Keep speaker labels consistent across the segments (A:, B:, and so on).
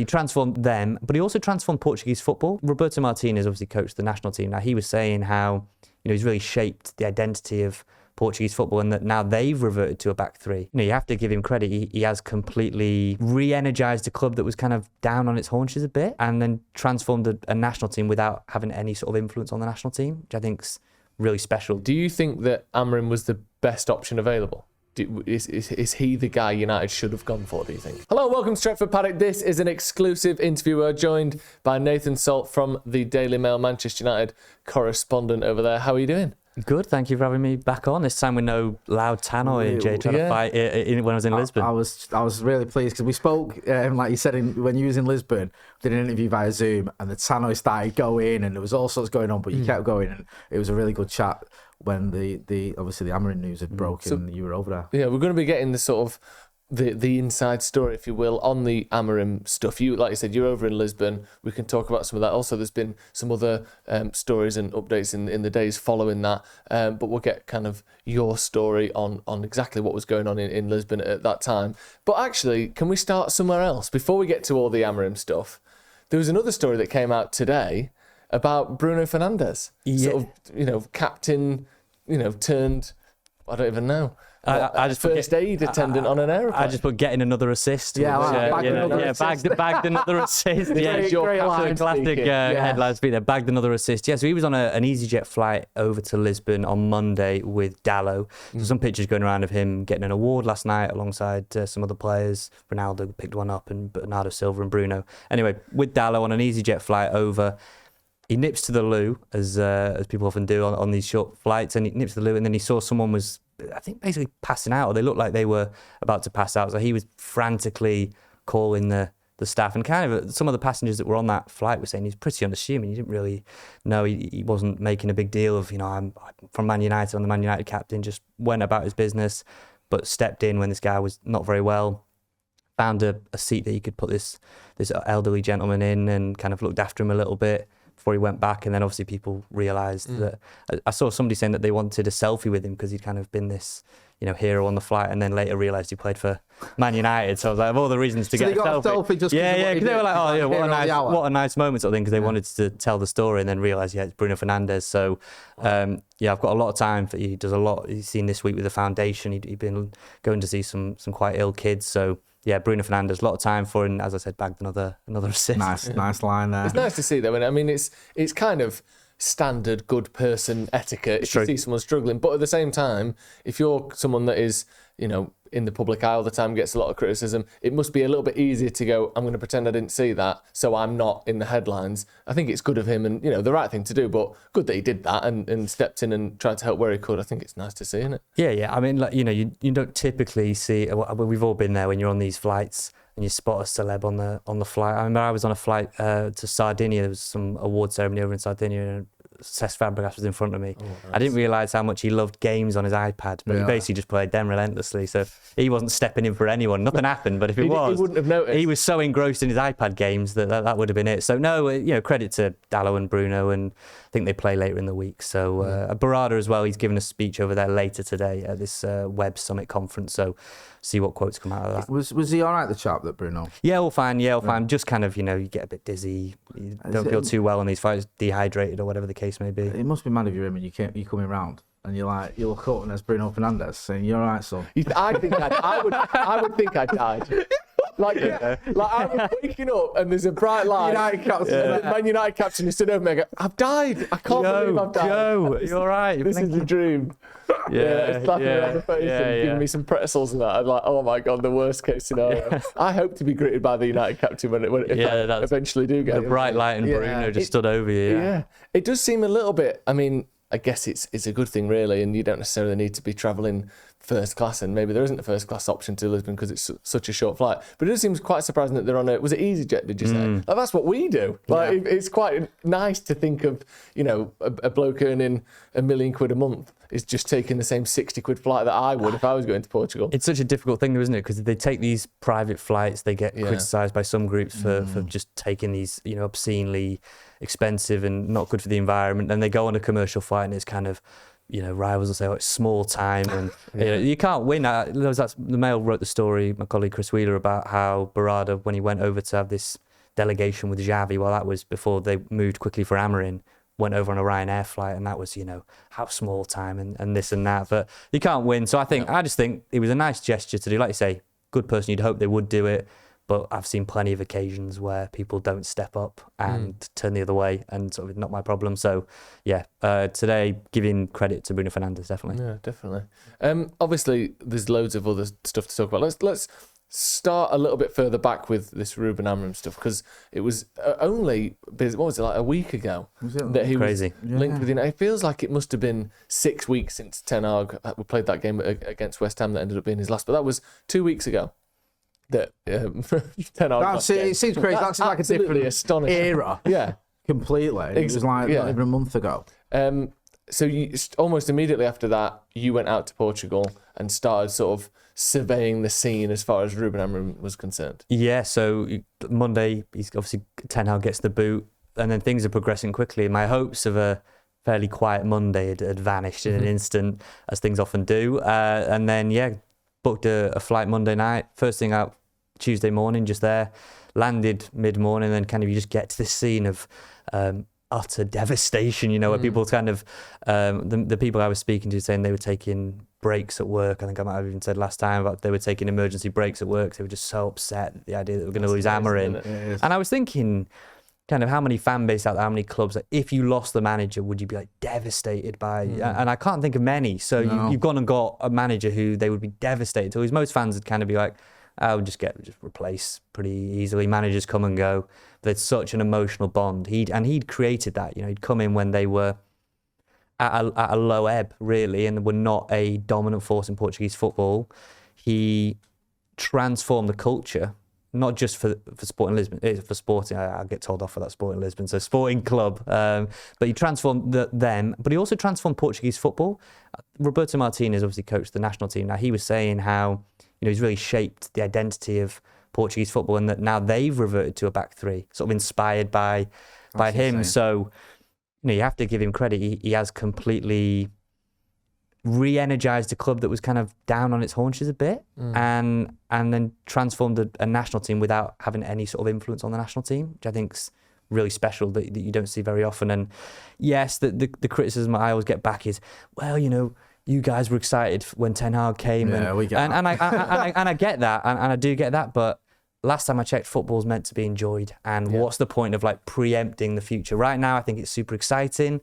A: transformed them, but he also transformed Portuguese football. Roberto Martinez obviously coached the national team. Now, he was saying how, he's really shaped the identity of Portuguese football, and that now they've reverted to a back three. You have to give him credit. He has completely re-energised a club that was kind of down on its haunches a bit, and then transformed a national team without having any sort of influence on the national team, which I think's really special.
B: Do you think that Amorim was the best option available? Is he the guy United should have gone for, do you think? Hello, welcome to Stretford, Paddock. This is an exclusive interview. We're joined by Nathan Salt from the Daily Mail, Manchester United correspondent over there. How are you doing?
A: Good, thank you for having me back on. This time with no loud tannoy and Jay trying to fight when I was in Lisbon.
C: I was really pleased because we spoke, like you said, when you was in Lisbon, did an interview via Zoom, and the tannoy started going, and there was all sorts going on, but you kept going, and it was a really good chat when the obviously the Amorim news had broken and you were over there.
B: Yeah, we're going to be getting the sort of the inside story, if you will, on the Amorim stuff. You, like you said, you're over in Lisbon. We can talk about some of that. Also, there's been some other stories and updates in the days following that. But we'll get kind of your story on exactly what was going on in Lisbon at that time. But actually, can we start somewhere else? Before we get to all the Amorim stuff, there was another story that came out today about Bruno Fernandes.
A: Yeah.
B: Sort of, captain, turned, I don't even know.
A: I just
B: first aid attendant on an aeroplane.
A: I just put getting another assist.
C: Yeah,
A: bagged another assist.
C: Classic
A: headlines beat there. Bagged another assist. Yeah, so he was on an EasyJet flight over to Lisbon on Monday with Dallo. So some pictures going around of him getting an award last night alongside some other players. Ronaldo picked one up, and Bernardo Silva and Bruno. Anyway, with Dallo on an EasyJet flight over. He nips to the loo, as people often do on these short flights, and he nips to the loo, and then he saw someone was, I think, basically passing out, or they looked like they were about to pass out. So he was frantically calling the staff, and kind of some of the passengers that were on that flight were saying he's pretty unassuming. He didn't really know. He wasn't making a big deal of, I'm from Man United, I'm the Man United captain, just went about his business, but stepped in when this guy was not very well. Found a seat that he could put this elderly gentleman in, and kind of looked after him a little bit before he went back. And then obviously people realised that, I saw somebody saying that they wanted a selfie with him because he'd kind of been this, hero on the flight, and then later realised he played for Man United. So I was like, of all the reasons to get a selfie.
C: Just
A: because they were like, what a nice moment sort of thing, because they wanted to tell the story, and then realised, it's Bruno Fernandes. So I've got a lot of time for. He does a lot. He's seen this week with the foundation. He'd been going to see some quite ill kids. So yeah, Bruno Fernandes, a lot of time for, and as I said, bagged another assist.
C: Nice line there.
B: It's nice to see, though. I mean, it's kind of standard good person etiquette if you see someone struggling. But at the same time, if you're someone that is, in the public eye all the time, gets a lot of criticism, it must be a little bit easier to go, I'm going to pretend I didn't see that, so I'm not in the headlines. I think it's good of him, and, the right thing to do, but good that he did that and stepped in and tried to help where he could. I think it's nice to see, isn't it? Yeah.
A: I mean, you don't typically see, we've all been there when you're on these flights and you spot a celeb on the flight. I remember I was on a flight to Sardinia. There was some award ceremony over in Sardinia, and Cesc Fabregas was in front of me. Oh, nice. I didn't realise how much he loved games on his iPad, but he basically just played them relentlessly. So he wasn't stepping in for anyone. Nothing happened, but if he was,
B: he wouldn't have noticed.
A: He was so engrossed in his iPad games that would have been it. So no, credit to Dallo and Bruno, and I think they play later in the week. So Barada as well. He's given a speech over there later today at this Web Summit conference. So see what quotes come out of that.
C: Was he all right, the chap, that Bruno?
A: Yeah, all fine. Just kind of, you get a bit dizzy. You don't feel too well in these fights, dehydrated or whatever the case may be.
C: It must be mad if you're him and you're coming round and you look up and there's Bruno Fernandes saying, "You're all right, son."
B: I would think I died. Like I was waking up and there's a bright light. Man United captain is stood over me and I go, "I've died. I can't believe I've died."
A: Joe, you're all right.
B: This is a dream. It's slapping me on the face and giving me some pretzels and that. I'm like, oh my God, the worst case scenario. I hope to be greeted by the United captain if I eventually do get
A: the bright light and Bruno just stood over you.
B: Yeah, it does seem a little bit. I mean, I guess it's a good thing really, and you don't necessarily need to be travelling first class, and maybe there isn't a first class option to Lisbon because it's such a short flight. But it does seem quite surprising that they're on was it EasyJet, did you say? Like, that's what we do. It's quite nice to think of, a bloke earning £1 million a month is just taking the same 60 quid flight that I would if I was going to Portugal.
A: It's such a difficult thing though, isn't it? Because they take these private flights, they get criticised by some groups for just taking these, obscenely expensive and not good for the environment. And they go on a commercial flight and it's kind of, rivals will say, it's small time and you can't win. The Mail wrote the story, my colleague Chris Wheeler, about how Barada, when he went over to have this delegation with Xavi, well, that was before they moved quickly for Amorim, went over on a Ryanair flight, and that was, how small time and this and that. But you can't win. So I just think it was a nice gesture to do. Like you say, good person, you'd hope they would do it. But I've seen plenty of occasions where people don't step up and turn the other way, and sort of not my problem. So, yeah, today giving credit to Bruno Fernandes, definitely.
B: Yeah, definitely. Obviously, there's loads of other stuff to talk about. Let's start a little bit further back with this Ruben Amorim stuff, because it was only, what was it, like a week ago that he
A: Crazy.
B: was linked with United. It feels like it must have been 6 weeks since Ten Hag played that game against West Ham that ended up being his last, but that was 2 weeks ago. That Ten Hag.
C: It seems crazy. That's like a different
B: astonishing
C: era.
B: Yeah,
C: completely. It was like not even a month ago.
B: So you almost immediately after that, you went out to Portugal and started sort of surveying the scene as far as Ruben Amorim was concerned.
A: Yeah, so Monday, he's obviously Ten Hag gets the boot, and then things are progressing quickly. My hopes of a fairly quiet Monday had vanished in an instant, as things often do. And then, booked a flight Monday night. First thing out Tuesday morning, just there. Landed mid-morning, and then you just get to this scene of utter devastation, where people kind of, the people I was speaking to saying they were taking breaks at work. I think I might have even said last time about they were taking emergency breaks at work. They were just so upset at the idea that we're going to lose Amorim. And I was thinking, kind of how many fan base out there, how many clubs, that if you lost the manager, would you be like devastated by? And I can't think of many. So you've gone and got a manager who they would be devastated to. Most fans would kind of be like, I would just replace pretty easily. Managers come and go. There's such an emotional bond. He'd created that. He'd come in when they were at a low ebb, really, and were not a dominant force in Portuguese football. He transformed the culture, not just for Sporting Lisbon, for Sporting. I get told off for that, Sporting Lisbon, so Sporting Club. But he transformed them, but he also transformed Portuguese football. Roberto Martinez obviously coached the national team. Now, he was saying how he's really shaped the identity of Portuguese football, and that now they've reverted to a back three, sort of inspired by him. Insane. So you have to give him credit. He has completely re-energized a club that was kind of down on its haunches a bit, and then transformed a national team without having any sort of influence on the national team, which I think's really special that you don't see very often. And yes, the criticism I always get back is, well, you guys were excited when Ten Hag came, and I get that, and I do get that, but last time I checked, football's meant to be enjoyed, and what's the point of preempting the future? Right now, I think it's super exciting.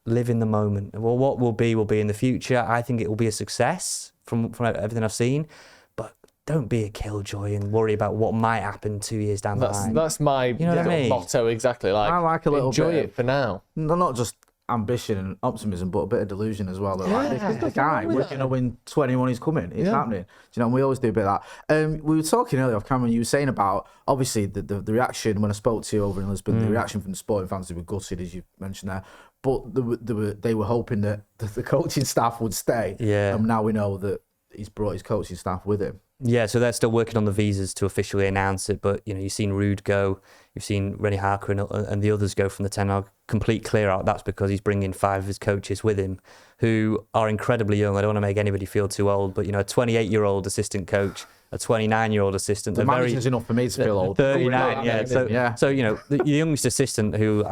A: Live in the moment. Well, what will be in the future. I think it will be a success from everything I've seen, but don't be a killjoy and worry about what might happen 2 years down the line.
B: That's my motto, exactly. I like a little enjoy it for now.
C: No, not just ambition and optimism, but a bit of delusion as well. This is the guy. We're going to win 21. He's coming. It's happening. And we always do a bit of that. We were talking earlier off camera. You were saying about obviously the reaction when I spoke to you over in Lisbon. The reaction from the Sporting fans, who were gutted, as you mentioned there. But they were hoping that the coaching staff would stay. Yeah. And now we know that he's brought his coaching staff with him.
A: Yeah, so they're still working on the visas to officially announce it. But you've seen Ruud go, you've seen René Harker and the others go from the Ten Hag complete clear out. That's because he's bringing 5 of his coaches with him, who are incredibly young. I don't want to make anybody feel too old, but a 28-year-old assistant coach, a 29-year-old assistant.
C: The manager's enough for me to feel old.
A: 39, yeah. So the youngest assistant who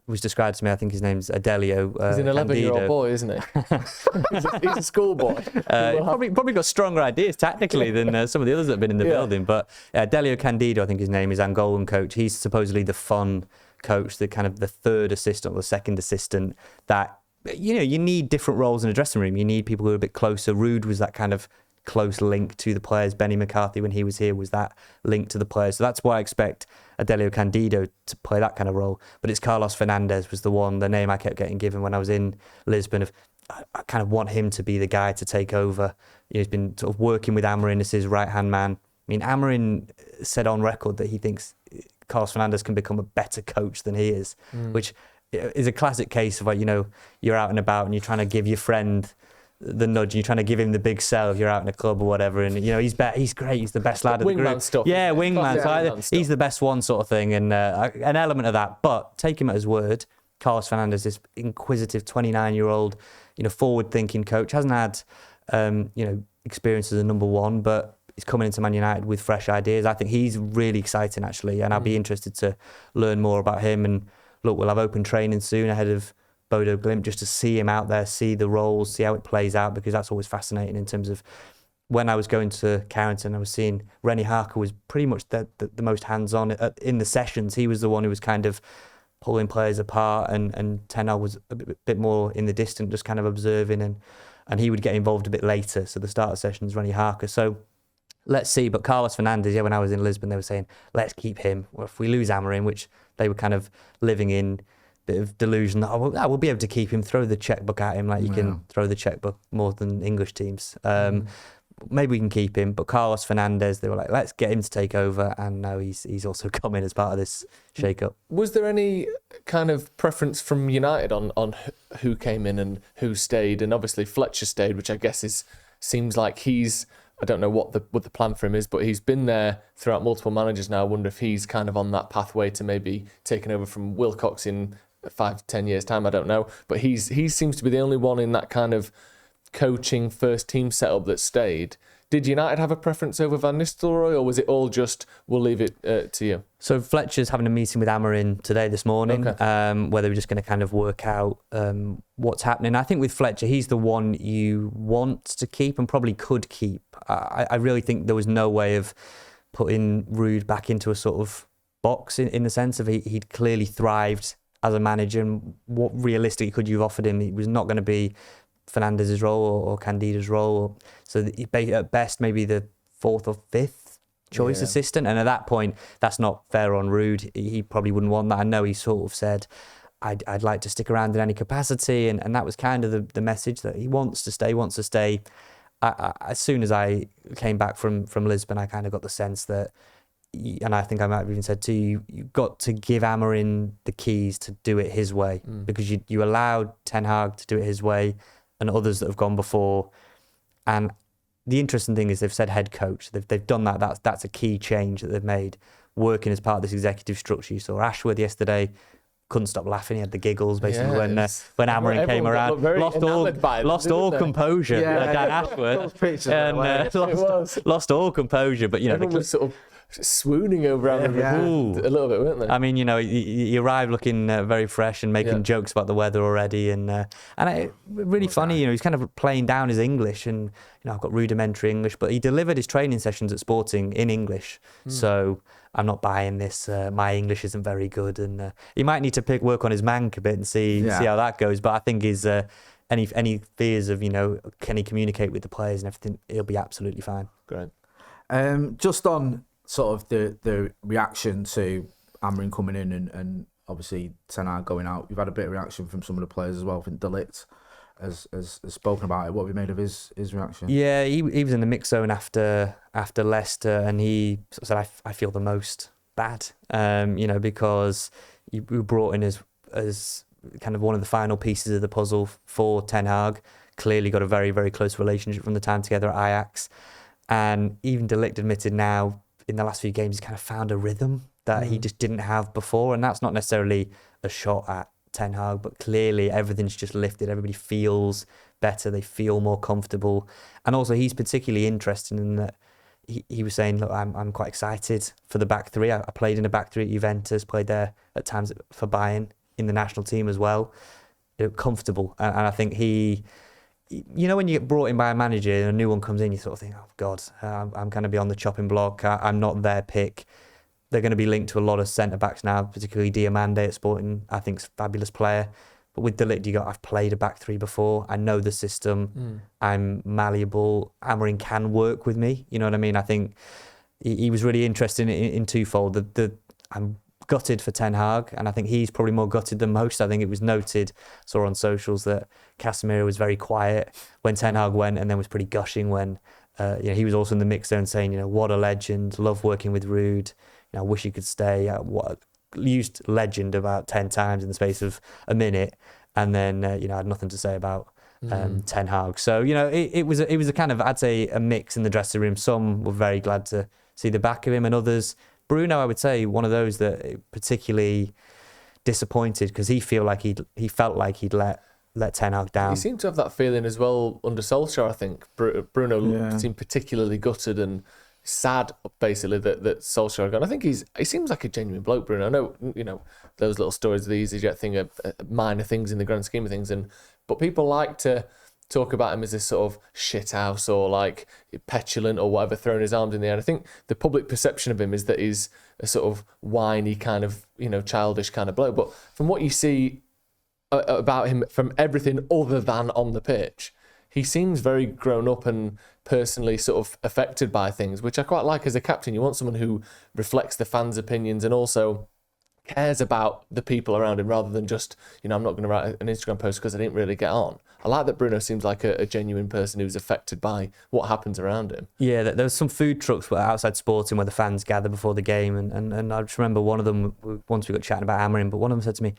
A: was described to me, I think his name's Adelio.
B: He's an 11-year-old boy, isn't he? he's a schoolboy.
A: Probably got stronger ideas tactically than some of the others that have been in the building. But Adelio Candido, I think his name is, Angolan coach. He's supposedly the fun coach, the kind of the third assistant or the second assistant that, you need different roles in a dressing room. You need people who are a bit closer. Ruud was that kind of close link to the players. Benny McCarthy, when he was here, was that link to the players. So that's why I expect Adelio Candido to play that kind of role. But it's Carlos Fernandes was the name I kept getting given when I was in Lisbon. I kind of want him to be the guy to take over. He's been sort of working with Amorim as his right-hand man. I mean, Amorim said on record that he thinks Carlos Fernandes can become a better coach than he is, which is a classic case of you're out and about and you're trying to give your friend the nudge, you're trying to give him the big sell if you're out in a club or whatever, and he's great, he's the best lad of the group.
B: Wingman stuff.
A: Yeah, wingman. So he's the best one, sort of thing, and an element of that. But take him at his word. Carlos Fernandes, this inquisitive 29-year-old, forward-thinking coach, hasn't had experience as a number one, but he's coming into Man United with fresh ideas. I think he's really exciting, actually, and I'll be interested to learn more about him. And look, we'll have open training soon ahead of Bodo Glimt, just to see him out there, see the roles, see how it plays out, because that's always fascinating in terms of when I was going to Carrington, I was seeing Rennie Harker was pretty much the most hands-on in the sessions. He was the one who was kind of pulling players apart, and Ten Hag was a bit more in the distance, just kind of observing, and he would get involved a bit later. So the start of sessions, Rennie Harker. So let's see. But Carlos Fernandes, when I was in Lisbon, they were saying, let's keep him. Well, if we lose Amorim, which they were kind of living in a bit of delusion that, we'll be able to keep him, throw the checkbook at him like you can throw the checkbook more than English teams. Maybe we can keep him, but Carlos Fernandes, they were like, let's get him to take over, and now he's also coming as part of this shake-up.
B: Was there any kind of preference from United on who came in and who stayed? And obviously Fletcher stayed, which I guess seems like I don't know what the plan for him is, but he's been there throughout multiple managers now. I wonder if he's kind of on that pathway to maybe taking over from Wilcox in 5 to 10 years' time. I don't know, but he seems to be the only one in that kind of coaching first team setup that stayed. Did United have a preference over Van Nistelrooy, or was it all just, we'll leave it to you?
A: So Fletcher's having a meeting with Amorim this morning, where they were just going to kind of work out what's happening. I think with Fletcher, he's the one you want to keep and probably could keep. I really think there was no way of putting Ruud back into a sort of box in the sense of he'd clearly thrived as a manager, and what realistically could you have offered him? It was not going to be Fernandez's role or Candida's role. So at best, maybe the 4th or 5th choice assistant. And at that point, that's not fair on Ruud. He probably wouldn't want that. I know he sort of said, I'd like to stick around in any capacity. And that was kind of the message, that he wants to stay. As soon as I came back from Lisbon, I kind of got the sense that, and I think I might have even said to you, you've got to give Amorim the keys to do it his way, because you allowed Ten Hag to do it his way, and others that have gone before. And the interesting thing is they've said head coach. They've done that. That's a key change that they've made, working as part of this executive structure. You saw Ashworth yesterday, couldn't stop laughing. He had the giggles basically when Amorim came around. Lost all composure. Dan Ashworth. And lost all composure. But
B: everyone was sort of swooning over Amorim a little bit, weren't they?
A: I mean, he arrived looking very fresh and making jokes about the weather already, and really funny. He's kind of playing down his English, and I've got rudimentary English, but he delivered his training sessions at Sporting in English. So I'm not buying this. My English isn't very good, and he might need to work on his mank a bit and see how that goes. But I think his any fears of can he communicate with the players and everything, he'll be absolutely fine.
B: Great.
C: Just on sort of the reaction to Amorim coming in and obviously Ten Hag going out, you've had a bit of reaction from some of the players as well. I think De Ligt has spoken about it. What have you made of his reaction?
A: Yeah, he was in the mix zone after Leicester, and he said, I feel the most bad, because we were brought in as kind of one of the final pieces of the puzzle for Ten Hag. Clearly got a very, very close relationship from the time together at Ajax. And even De Ligt admitted now, in the last few games, he's kind of found a rhythm that he just didn't have before. And that's not necessarily a shot at Ten Hag, but clearly everything's just lifted. Everybody feels better. They feel more comfortable. And also he's particularly interested in that he was saying, look, I'm quite excited for the back three. I played in a back three at Juventus, played there at times for Bayern, in the national team as well. Comfortable. And I think when you get brought in by a manager and a new one comes in, you sort of think, oh God, I'm going to be on the chopping block. I'm not their pick. They're going to be linked to a lot of centre-backs now, particularly Diamande at Sporting. I think he's a fabulous player. But with De Ligt, I've played a back three before. I know the system. I'm malleable. Amorim can work with me. You know what I mean? I think he was really interested in twofold. I'm gutted for Ten Hag, and I think he's probably more gutted than most. I think it was noted, saw on socials, that Casemiro was very quiet when Ten Hag went, and then was pretty gushing when he was also in the mix zone, saying, what a legend, love working with Ruud, I wish he could stay. Used legend about 10 times in the space of a minute, and then had nothing to say about Ten Hag. So it was a kind of, I'd say, a mix in the dressing room. Some were very glad to see the back of him, and others, Bruno, I would say, one of those that particularly disappointed, because he felt like he'd let Ten Hag down.
B: He seemed to have that feeling as well under Solskjaer. I think Bruno seemed particularly gutted and sad, basically, that Solskjaer are gone. I think he seems like a genuine bloke, Bruno. I know, those little stories of the EasyJet thing are minor things in the grand scheme of things, but people like to talk about him as this sort of shithouse or like petulant or whatever, throwing his arms in the air. And I think the public perception of him is that he's a sort of whiny kind of, childish kind of bloke. But from what you see about him from everything other than on the pitch, he seems very grown up and personally sort of affected by things, which I quite like as a captain. You want someone who reflects the fans' opinions and also cares about the people around him rather than just, I'm not going to write an Instagram post because I didn't really get on. I like that Bruno seems like a genuine person who's affected by what happens around him.
A: Yeah, there was some food trucks outside Sporting where the fans gather before the game, and I just remember one of them, once we got chatting about Amorim, but one of them said to me,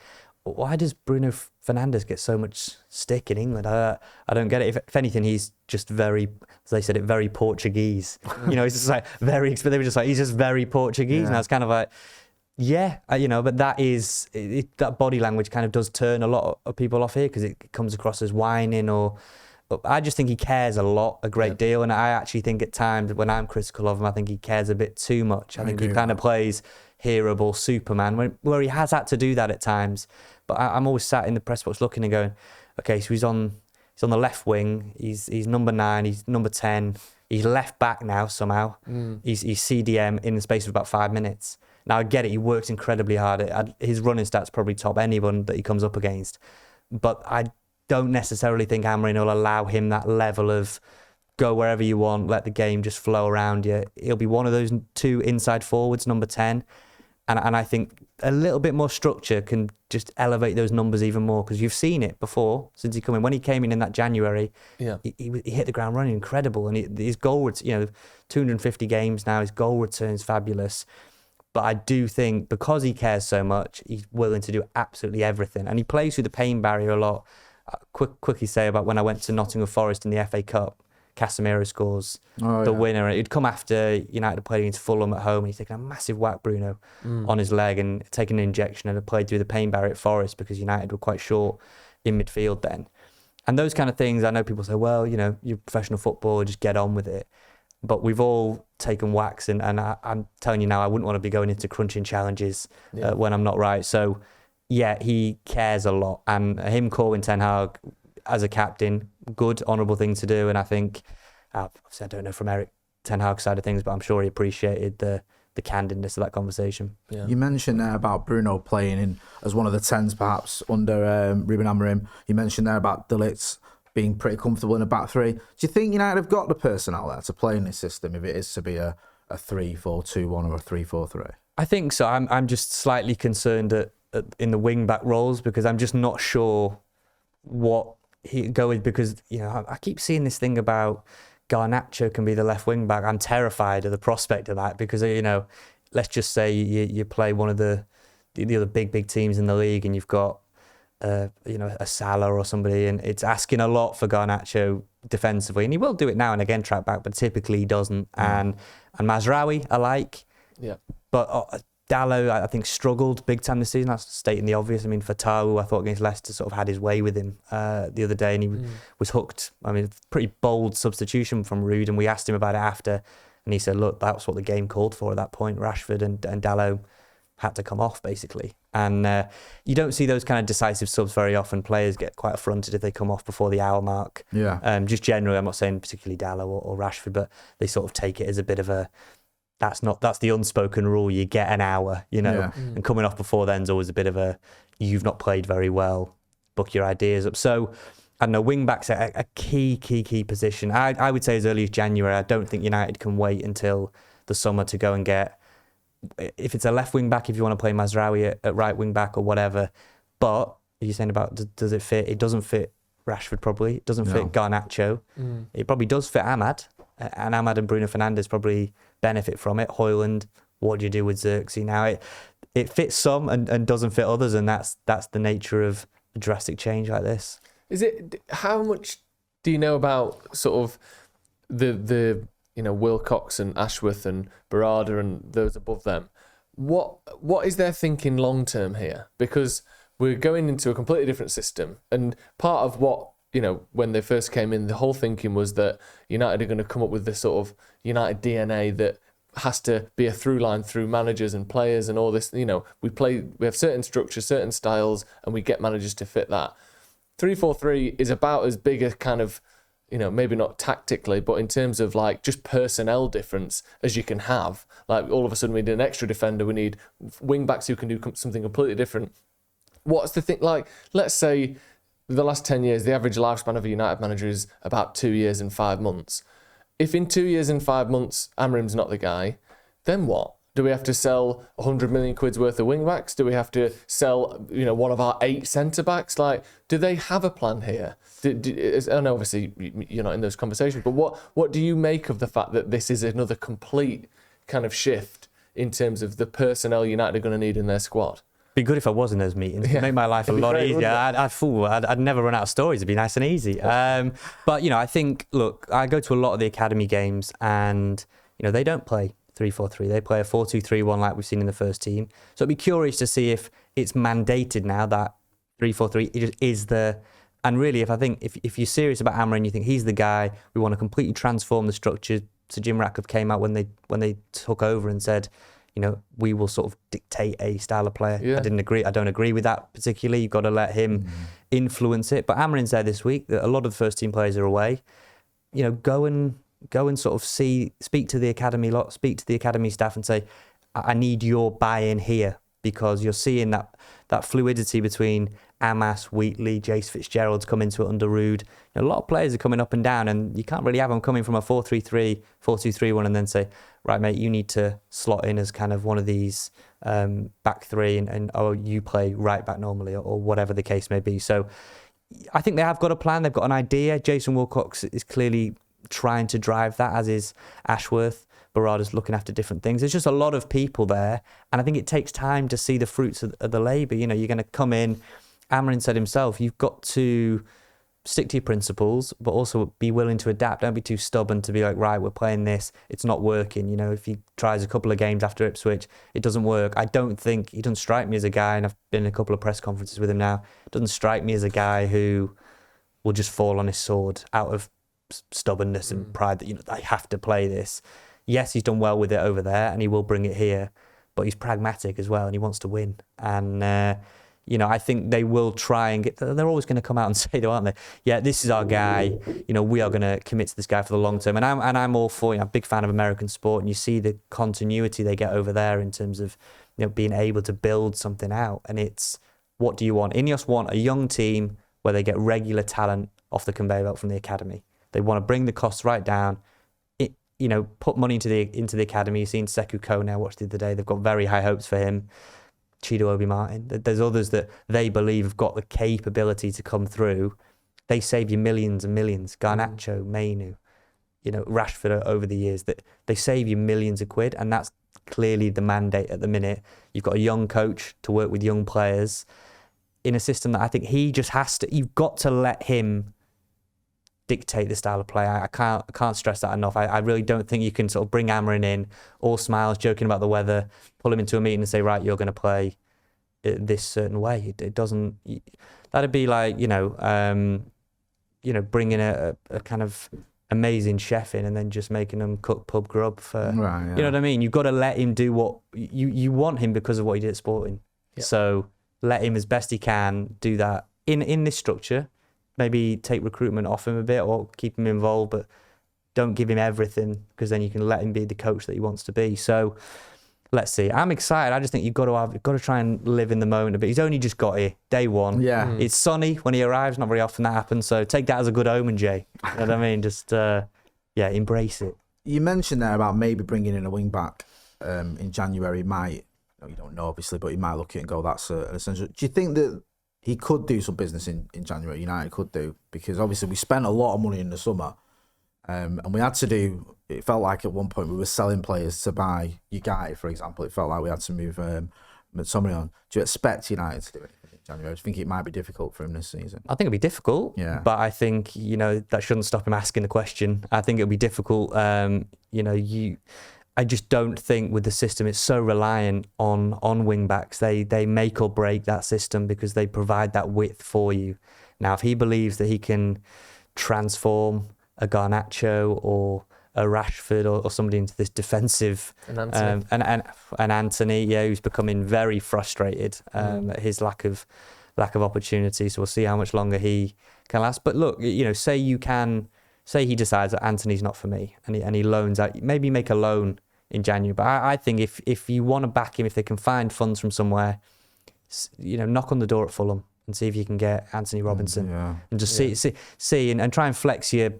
A: why does Bruno Fernandes get so much stick in England? I don't get it. If anything, he's just very, as they said it, very Portuguese. He's just like very, they were just like, he's just very Portuguese. Yeah. And I was kind of like, yeah, but that is, that body language kind of does turn a lot of people off here because it comes across as whining I just think he cares a great deal. And I actually think at times when I'm critical of him, I think he cares a bit too much. I think he kind of plays hearable Superman where he has had to do that at times. But I'm always sat in the press box looking and going, okay, so he's on the left wing. He's number 9. He's number 10. He's left back now somehow. He's CDM in the space of about 5 minutes. Now, I get it, he works incredibly hard. His running stats probably top anyone that he comes up against. But I don't necessarily think Amorim will allow him that level of go wherever you want, let the game just flow around you. He'll be one of those 2 inside forwards, number 10. And I think a little bit more structure can just elevate those numbers even more because you've seen it before since he came in. When he came in that January, he hit the ground running incredible. And his goal, 250 games now, his goal return's fabulous. But I do think because he cares so much, he's willing to do absolutely everything. And he plays through the pain barrier a lot. Quickly say about when I went to Nottingham Forest in the FA Cup, Casemiro scores the winner. It'd come after United played against Fulham at home and he's taken a massive whack, Bruno, on his leg and taken an injection and had played through the pain barrier at Forest because United were quite short in midfield then. And those kind of things, I know people say, well, you're professional footballer, just get on with it. But we've all taken whacks, and I'm telling you now, I wouldn't want to be going into crunching challenges when I'm not right. So, yeah, he cares a lot. And him calling Ten Hag as a captain, good, honourable thing to do. And I think, obviously I don't know from Eric Ten Hag's side of things, but I'm sure he appreciated the candidness of that conversation. Yeah.
C: You mentioned there about Bruno playing in as one of the 10s perhaps under Ruben Amorim. You mentioned there about De Ligt being pretty comfortable in a back 3. Do you think United have got the personnel there to play in this system if it is to be a 3-4-2-1 or a 3-4-3?
A: I think so. I'm just slightly concerned in the wing back roles because I'm just not sure what he go with because I keep seeing this thing about Garnacho can be the left wing back. I'm terrified of the prospect of that because let's just say you play one of the other big teams in the league and you've got a Salah or somebody, and it's asking a lot for Garnacho defensively, and he will do it now and again, track back, but typically he doesn't. And Mazraoui, I like, but Dalot, I think, struggled big time this season. That's stating the obvious. I mean, Fatawu, I thought against Leicester sort of had his way with him the other day, and he was hooked. I mean, pretty bold substitution from Rude, and we asked him about it after, and he said, look, that's what the game called for at that point. Rashford and Dalot had to come off, basically. And you don't see those kind of decisive subs very often. Players get quite affronted if they come off before the hour mark. Just generally, I'm not saying particularly Dalot or Rashford, but they sort of take it as a bit of a, that's the unspoken rule. You get an hour, and coming off before then's always a bit of a, you've not played very well, book your ideas up. So, I don't know, wing-back's a key position. I would say as early as January. I don't think United can wait until the summer to go and get, if it's a left wing back, if you want to play Mazraoui at right wing back or whatever. But you're saying about does it fit? It doesn't fit Rashford probably. It doesn't fit Garnacho. It probably does fit Ahmad. And Ahmad and Bruno Fernandes probably benefit from it. Hoyland, what do you do with Xerxes? Now it fits some and doesn't fit others, and that's the nature of a drastic change like this.
B: Is it? How much do you know about sort of the Wilcox and Ashworth and Barada and those above them? What is their thinking long term here? Because we're going into a completely different system, and part of what when they first came in, the whole thinking was that United are going to come up with this sort of United DNA that has to be a through line through managers and players and all this. We have certain structures, certain styles, and we get managers to fit that. 3-4-3 is about as big a kind of, maybe not tactically, but in terms of like just personnel difference as you can have. Like all of a sudden we need an extra defender, we need wing backs who can do something completely different. What's the thing? Like, let's say the last 10 years, the average lifespan of a United manager is about 2 years and 5 months. If in 2 years and 5 months Amorim's not the guy, then what? Do we have to sell 100 million quid's worth of wing backs? Do we have to sell, one of our 8 centre backs? Like, do they have a plan here? I know obviously you're not in those conversations, but what do you make of the fact that this is another complete kind of shift in terms of the personnel United are going to need in their squad?
A: Be good if I was in those meetings. It'd make my life a lot easier. I'd never run out of stories. It'd be nice and easy. But I think, look, I go to a lot of the academy games, and they don't play 3-4-3. They play a 4-2-3-1 like we've seen in the first team. So I'd be curious to see if it's mandated now that 3-4-3 just is the. And really, if you're serious about Amorim, you think he's the guy. We want to completely transform the structure. So Jim Ratcliffe came out when they took over and said, we will sort of dictate a style of player.
B: Yeah.
A: I don't agree with that particularly. You've got to let him influence it. But Amorim's there this week. A lot of the first team players are away. Go and sort of speak to the academy lot, speak to the academy staff and say, I need your buy-in here, because you're seeing that fluidity between Amas, Wheatley, Jace Fitzgerald's come into it under Rude. A lot of players are coming up and down, and you can't really have them coming from a 4-3-3, 4-2-3-1 and then say, right, mate, you need to slot in as kind of one of these back three and you play right back normally, or whatever the case may be. So I think they have got a plan. They've got an idea. Jason Wilcox is clearly trying to drive that, as is Ashworth. Barada's looking after different things. There's just a lot of people there, and I think it takes time to see the fruits of the labour. You're going to come in. Amorim said himself, you've got to stick to your principles, but also be willing to adapt. Don't be too stubborn to be like, right, we're playing this, it's not working. If he tries a couple of games after Ipswich, it doesn't work. He doesn't strike me as a guy, and I've been in a couple of press conferences with him now, doesn't strike me as a guy who will just fall on his sword out of stubbornness and pride that, I have to play this. Yes, he's done well with it over there, and he will bring it here, but he's pragmatic as well, and he wants to win. And, I think they will try and they're always going to come out and say, though, aren't they? Yeah, this is our guy. We are going to commit to this guy for the long term. And I'm all for, I'm a big fan of American sport, and you see the continuity they get over there in terms of, being able to build something out. And it's, what do you want? Ineos want a young team where they get regular talent off the conveyor belt from the academy. They want to bring the costs right down. Put money into the academy. You've seen Sekou Kone, I watched the other day. They've got very high hopes for him. Chido Obi-Martin. There's others that they believe have got the capability to come through. They save you millions and millions. Garnacho, Mainu, Rashford over the years. That they save you millions of quid, and that's clearly the mandate at the minute. You've got a young coach to work with young players in a system that I think he just has to. You've got to let him dictate the style of play. I can't stress that enough. I really don't think you can sort of bring Amorim in, all smiles, joking about the weather, pull him into a meeting and say, right, you're going to play this certain way. It doesn't. That'd be like bringing a kind of amazing chef in and then just making them cook pub grub for. Right, yeah. You know what I mean? You've got to let him do what you want him because of what he did at Sporting. Yep. So let him as best he can do that in this structure. Maybe take recruitment off him a bit or keep him involved, but don't give him everything, because then you can let him be the coach that he wants to be. So let's see. I'm excited. I just think you've got to try and live in the moment a bit. He's only just got here, day one. Yeah. It's sunny when he arrives. Not very often that happens. So take that as a good omen, Jay. You know what I mean? Just embrace it.
C: You mentioned there about maybe bringing in a wing back in January. You don't know obviously, but he might look at it and go, that's essential. Do you think that he could do some business in January? United could do, because obviously we spent a lot of money in the summer, and we had to do. It felt like at one point we were selling players to buy Ugarte, for example. It felt like we had to move somebody on. Do you expect United to do anything in January? Do you think it might be difficult for him this season?
A: I think it'll be difficult. Yeah, but I think that shouldn't stop him asking the question. I think it'll be difficult. I just don't think with the system, it's so reliant on wing backs. They make or break that system because they provide that width for you. Now, if he believes that he can transform a Garnacho or a Rashford or somebody into this defensive, and Anthony, who's becoming very frustrated at his lack of opportunity. So we'll see how much longer he can last. But look, say he decides that Anthony's not for me, and he loans out. Maybe make a loan in January. But I think if you want to back him, if they can find funds from somewhere, knock on the door at Fulham and see if you can get Anthony Robinson, and just see and try and flex your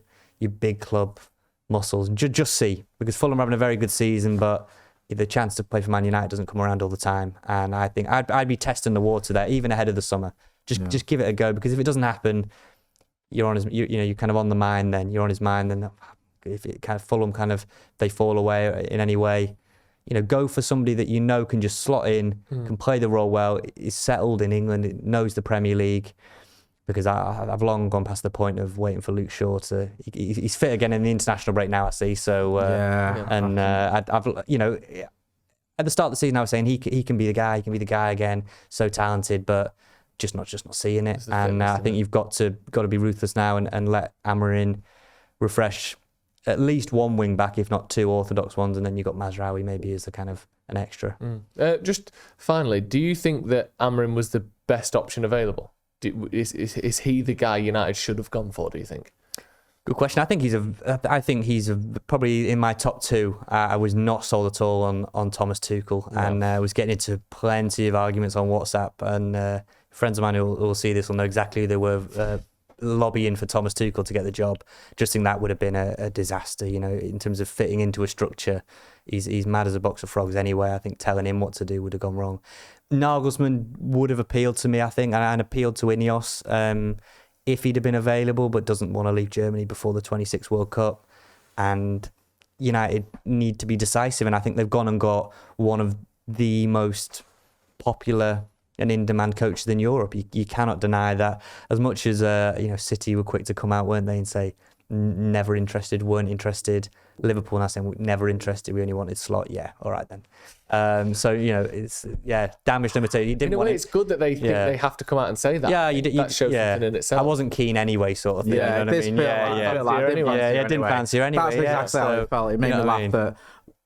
A: big club muscles. Just see, because Fulham are having a very good season, but the chance to play for Man United doesn't come around all the time. And I think I'd be testing the water there, even ahead of the summer. Just give it a go, because if it doesn't happen, you're on his, you're kind of on the mind. Then you're on his mind. Then if it kind of Fulham they fall away in any way, go for somebody that can just slot in, can play the role well, is settled in England, knows the Premier League. Because I've long gone past the point of waiting for Luke Shaw he's fit again in the international break now, I see. So I've at the start of the season I was saying he can be the guy again, so talented, but just not seeing it. And I think you've got to be ruthless now and let Amorim refresh at least one wing back, if not two orthodox ones, and then you've got Mazraoui maybe as a kind of an extra.
B: Just finally, do you think that Amorim was the best option available? Is he the guy United should have gone for, do you think?
A: Good question. I think he's probably in my top two. I was not sold at all on Thomas Tuchel, and was getting into plenty of arguments on WhatsApp. And friends of mine who will see this will know exactly who they were lobbying for Thomas Tuchel to get the job. Just think that would have been a disaster, in terms of fitting into a structure. He's mad as a box of frogs anyway. I think telling him what to do would have gone wrong. Nagelsmann would have appealed to me, I think, and appealed to Ineos if he'd have been available, but doesn't want to leave Germany before the 26 World Cup. And United need to be decisive, and I think they've gone and got one of the most popular and in-demand coaches in Europe. You cannot deny that. As much as City were quick to come out, weren't they, and say never interested, weren't interested. Liverpool now saying never interested, we only wanted Slot. Yeah, all right then. It's damage limited. You didn't
B: in a way, it's good that they think they have to come out and say that.
A: Yeah,
B: that shows something in itself.
A: I wasn't keen anyway, sort of thing.
C: Yeah,
A: you know what I mean? I didn't fancy her anyway.
C: That's exactly how it felt. It made me laugh that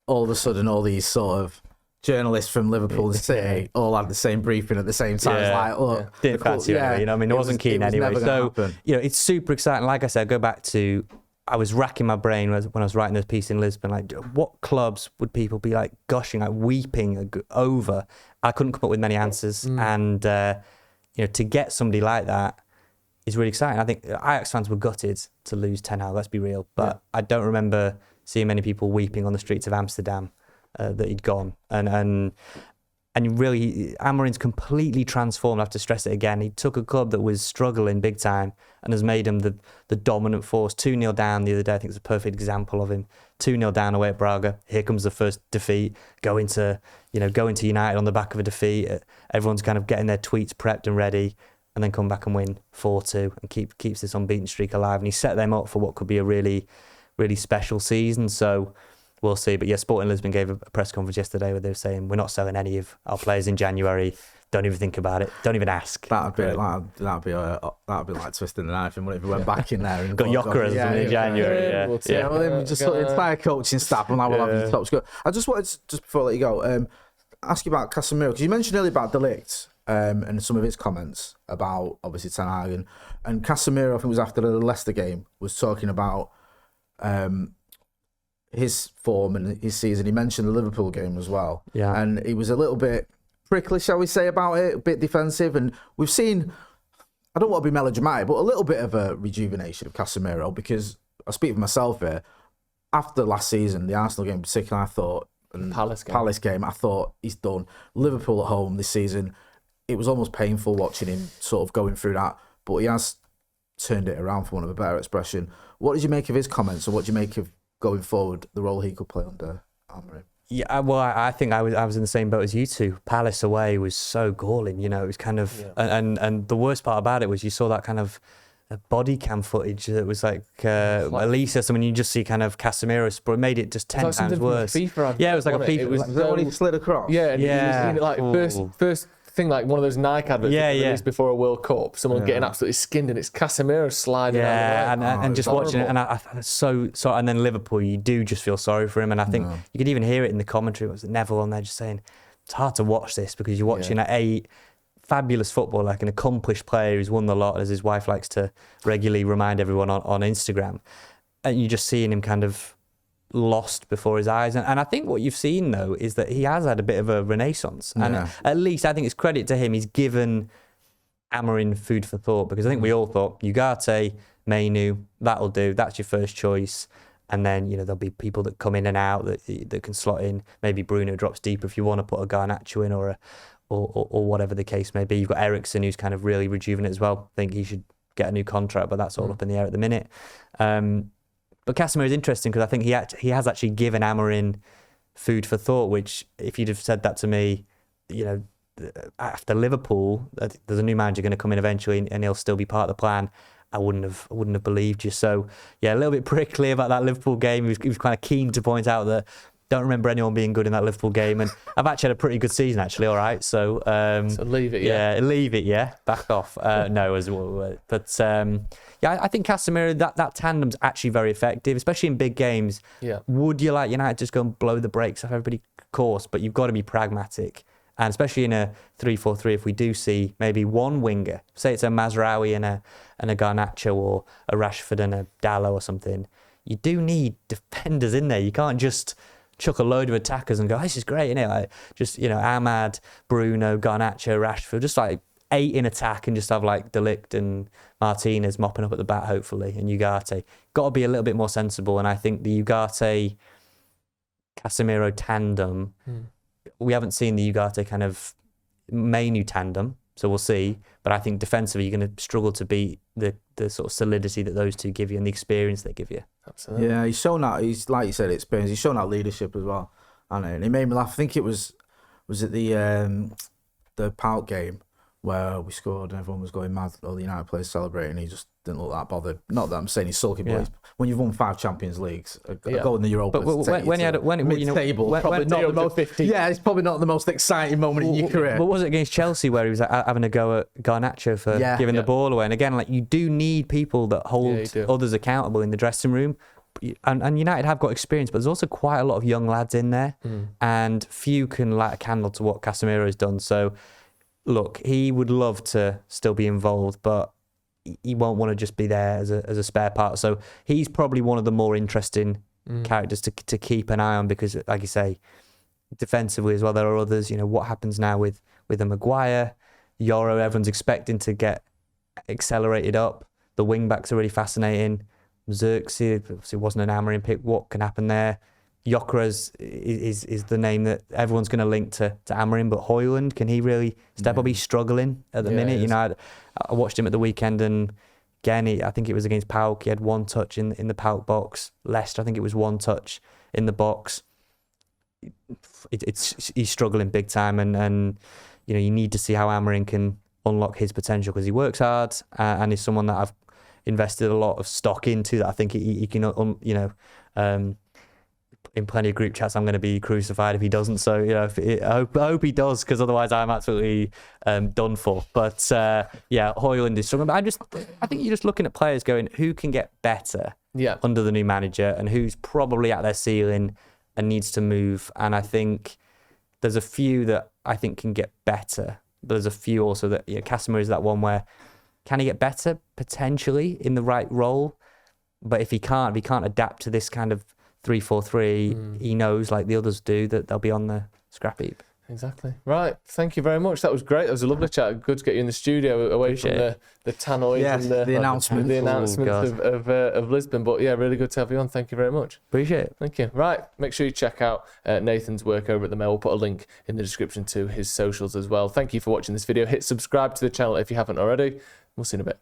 C: all of a sudden all these sort of journalists from Liverpool and City all had the same briefing at the same time. It's like, look,
A: didn't fancy her anyway. I wasn't keen anyway. So it's super exciting. Like I said, go back to, I was racking my brain when I was writing this piece in Lisbon, like what clubs would people be like gushing, like weeping over? I couldn't come up with many answers. And to get somebody like that is really exciting. I think Ajax fans were gutted to lose Ten Hag, let's be real. But I don't remember seeing many people weeping on the streets of Amsterdam that he'd gone. And really, Amorim's completely transformed. I have to stress it again. He took a club that was struggling big time and has made him the dominant force. 2-0 down the other day, I think it's a perfect example of him. 2-0 down away at Braga. Here comes the first defeat. Going to United on the back of a defeat. Everyone's kind of getting their tweets prepped and ready, and then come back and win 4-2 and keeps this unbeaten streak alive. And he set them up for what could be a really, really special season. So we'll see. But Sporting Lisbon gave a press conference yesterday where they were saying, we're not selling any of our players in January. Don't even think about it. Don't even ask.
C: That'd be like twisting the knife, and if we went back in there and
A: got Yokeras in January.
C: Well, just entire coaching staff, and we'll have the top score. I just wanted to, just before I let you go, ask you about Casemiro, because you mentioned earlier about Ligt and some of his comments about obviously Ten Hag, and Casemiro, I think it was after the Leicester game, was talking about his form and his season. He mentioned the Liverpool game as well. Yeah. And he was a little bit prickly, shall we say, about it, a bit defensive. And we've seen, I don't want to be melodramatic, but a little bit of a rejuvenation of Casemiro, because I speak for myself here. After last season, the Arsenal game in particular, I thought, and Palace game, I thought he's done. Liverpool at home this season, it was almost painful watching him sort of going through that, but he has turned it around, for want of a better expression. What did you make of his comments, and what do you make of going forward, the role he could play under Amorim?
A: Yeah, well, I think I was in the same boat as you two. Palace away was so galling, it was kind of, and the worst part about it was you saw that kind of body cam footage that was like Elisa, something you just see kind of Casemiro, but it made it just 10 times worse.
B: FIFA,
A: it was like a FIFA.
C: Was that when he slid across?
B: Yeah, and he was like first thing like one of those Nike adverts released before a World Cup. Someone getting absolutely skinned, and it's Casemiro sliding.
A: And just watching it, and I so and then Liverpool, you do just feel sorry for him, and I think you could even hear it in the commentary. It was Neville on there just saying it's hard to watch this because you're watching a fabulous footballer, like an accomplished player who's won the lot, as his wife likes to regularly remind everyone on Instagram, and you're just seeing him kind of lost before his eyes. And I think what you've seen, though, is that he has had a bit of a renaissance. And at least I think it's credit to him. He's given Amorim food for thought, because I think we all thought, Ugarte, Mainu, that'll do. That's your first choice. And then, there'll be people that come in and out that can slot in. Maybe Bruno drops deeper if you want to put a Garnacho in or whatever the case may be. You've got Eriksen, who's kind of really rejuvenate as well. I think he should get a new contract, but that's all up in the air at the minute. But Casemiro is interesting because I think he has actually given Amorim food for thought, which if you'd have said that to me, after Liverpool, there's a new manager going to come in eventually and he'll still be part of the plan, I wouldn't have believed you. So yeah, a little bit prickly about that Liverpool game. He was kind of keen to point out that don't remember anyone being good in that Liverpool game, and I've actually had a pretty good season actually. All right, so
B: leave it,
A: leave it, back off. No, as well, but I think Casemiro, that tandem's actually very effective, especially in big games. Yeah, would you like United just go and blow the brakes off everybody? Of course, but you've got to be pragmatic, and especially in a 3-4-3, if we do see maybe one winger, say it's a Mazraoui and a Garnacho or a Rashford and a Dalot or something, you do need defenders in there. You can't just chuck a load of attackers and go, this is great, innit? Like, just, Ahmad, Bruno, Garnacho, Rashford, just like 8 in attack and just have like De Ligt and Martinez mopping up at the bat, hopefully, and Ugarte. Got to be a little bit more sensible, and I think the Ugarte-Casemiro tandem, we haven't seen the Ugarte kind of Mainu tandem, so we'll see, but I think defensively you're going to struggle to beat the sort of solidity that those two give you and the experience they give you.
B: Absolutely.
C: Yeah, he's shown that, he's like you said, experience. He's shown that leadership as well. And he made me laugh. I think it was it the Paddock game where we scored and everyone was going mad, all the United players celebrating. He just didn't look that bothered. Not that I'm saying he's sulking, but when you've won 5 Champions Leagues, a goal in the Europa,
A: but when he had
C: mid-table, probably not the most. Yeah, it's probably not the most exciting moment in your career.
A: But was it against Chelsea where he was having a go at Garnacho for giving the ball away? And again, like, you do need people that hold others accountable in the dressing room. And United have got experience, but there's also quite a lot of young lads in there, and few can light a candle to what Casemiro has done. So, look, he would love to still be involved, but he won't want to just be there as a spare part. So he's probably one of the more interesting characters to keep an eye on, because, like you say, defensively as well, there are others. What happens now with a Maguire, Yoro, everyone's expecting to get accelerated up. The wing backs are really fascinating. Xerxes obviously wasn't an Amorim pick. What can happen there? Gyökeres is the name that everyone's going to link to Amorim, but Højlund, can he really step up? He's struggling at the minute. I watched him at the weekend, and again, I think it was against PAOK. He had 1 touch in the PAOK box. Leicester, I think it was 1 touch in the box. He's struggling big time, and you need to see how Amorim can unlock his potential, because he works hard and is someone that I've invested a lot of stock into, that I think he can, in plenty of group chats, I'm going to be crucified if he doesn't. So, I hope he does, because otherwise I'm absolutely done for. But Højlund is struggling. But I think you're just looking at players going, who can get better under the new manager, and who's probably at their ceiling and needs to move. And I think there's a few that I think can get better, but there's a few also that Casemiro is that one where, can he get better potentially in the right role? But if he can't adapt to this kind of 3-4-3, he knows, like the others do, that they'll be on the scrap heap.
B: Exactly. Right. Thank you very much. That was great. That was a lovely chat. Good to get you in the studio away from the tannoys and the announcements of Lisbon. But yeah, really good to have you on. Thank you very much.
A: Appreciate it.
B: Thank you. Right. Make sure you check out Nathan's work over at the Mail. We'll put a link in the description to his socials as well. Thank you for watching this video. Hit subscribe to the channel if you haven't already. We'll see you in a bit.